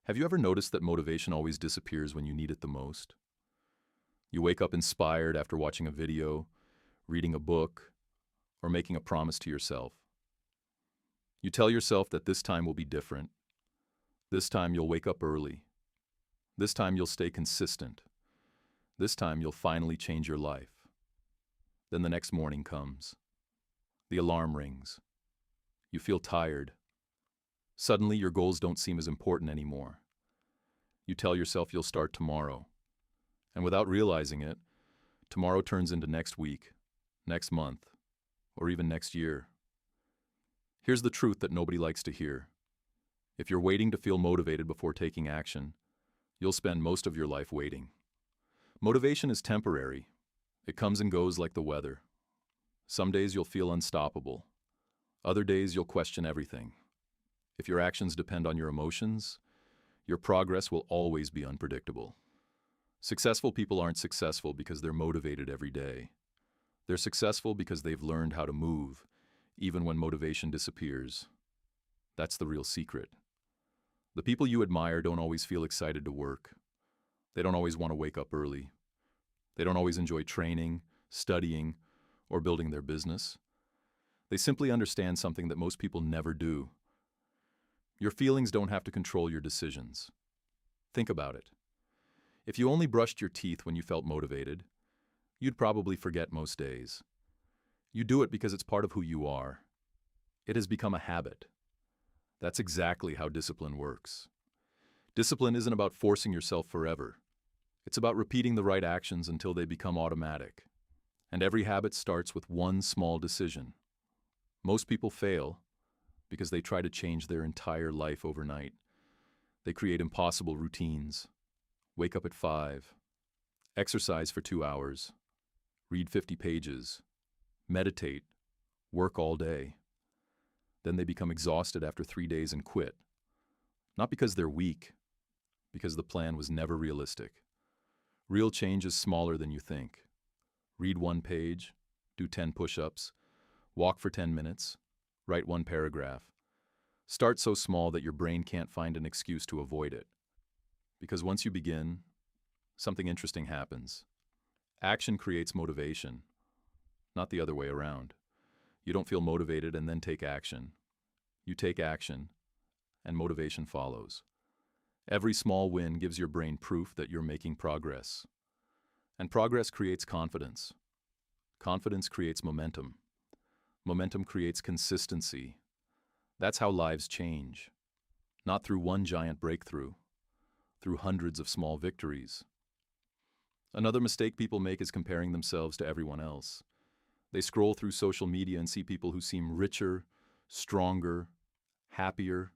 Have you ever noticed that motivation always disappears when you need it the most? You wake up inspired after watching a video, reading a book, or making a promise to yourself. You tell yourself that this time will be different. This time you'll wake up early. This time you'll stay consistent. This time you'll finally change your life. Then the next morning comes. The alarm rings. You feel tired. Suddenly your goals don't seem as important anymore. You tell yourself you'll start tomorrow. And without realizing it, tomorrow turns into next week, next month, or even next year. Here's the truth that nobody likes to hear. If you're waiting to feel motivated before taking action, you'll spend most of your life waiting. Motivation is temporary. It comes and goes like the weather. Some days you'll feel unstoppable. Other days you'll question everything. If your actions depend on your emotions, your progress will always be unpredictable. Successful people aren't successful because they're motivated every day. They're successful because they've learned how to move, even when motivation disappears. That's the real secret. The people you admire don't always feel excited to work. They don't always want to wake up early. They don't always enjoy training, studying, or building their business. They simply understand something that most people never do. Your feelings don't have to control your decisions. Think about it. If you only brushed your teeth when you felt motivated, you'd probably forget most days. You do it because it's part of who you are. It has become a habit. That's exactly how discipline works. Discipline isn't about forcing yourself forever. It's about repeating the right actions until they become automatic. And every habit starts with one small decision. Most people fail because they try to change their entire life overnight. They create impossible routines. Wake up at 5, exercise for 2 hours, read 50 pages, meditate, work all day. Then they become exhausted after 3 days and quit. Not because they're weak, because the plan was never realistic. Real change is smaller than you think. Read 1 page, do 10 push-ups, walk for 10 minutes, write 1 paragraph. Start so small that your brain can't find an excuse to avoid it. Because once you begin, something interesting happens. Action creates motivation, not the other way around. You don't feel motivated and then take action. You take action, and motivation follows. Every small win gives your brain proof that you're making progress. And progress creates confidence. Confidence creates momentum. Momentum creates consistency. That's how lives change. Not through one giant breakthrough, through hundreds of small victories. Another mistake people make is comparing themselves to everyone else. They scroll through social media and see people who seem richer, stronger, happier,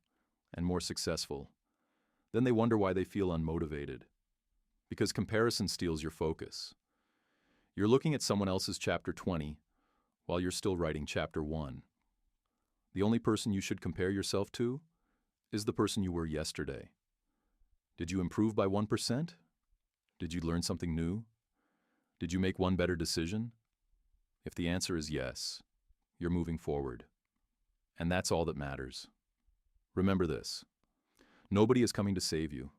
and more successful. Then they wonder why they feel unmotivated. Because comparison steals your focus. You're looking at someone else's chapter 20 while you're still writing chapter 1. The only person you should compare yourself to is the person you were yesterday. Did you improve by 1%? Did you learn something new? Did you make one better decision? If the answer is yes, you're moving forward. And that's all that matters. Remember this. Nobody is coming to save you.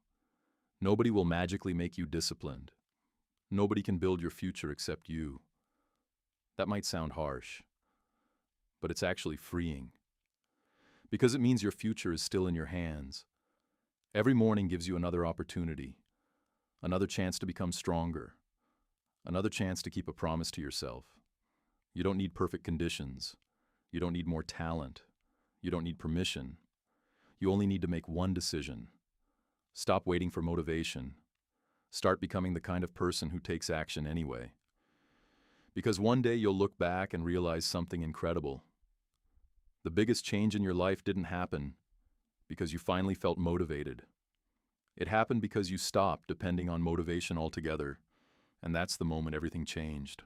Nobody will magically make you disciplined. Nobody can build your future except you. That might sound harsh, but it's actually freeing. Because it means your future is still in your hands. Every morning gives you another opportunity, another chance to become stronger, another chance to keep a promise to yourself. You don't need perfect conditions. You don't need more talent. You don't need permission. You only need to make one decision. Stop waiting for motivation. Start becoming the kind of person who takes action anyway. Because one day you'll look back and realize something incredible. The biggest change in your life didn't happen because you finally felt motivated. It happened because you stopped depending on motivation altogether, and that's the moment everything changed.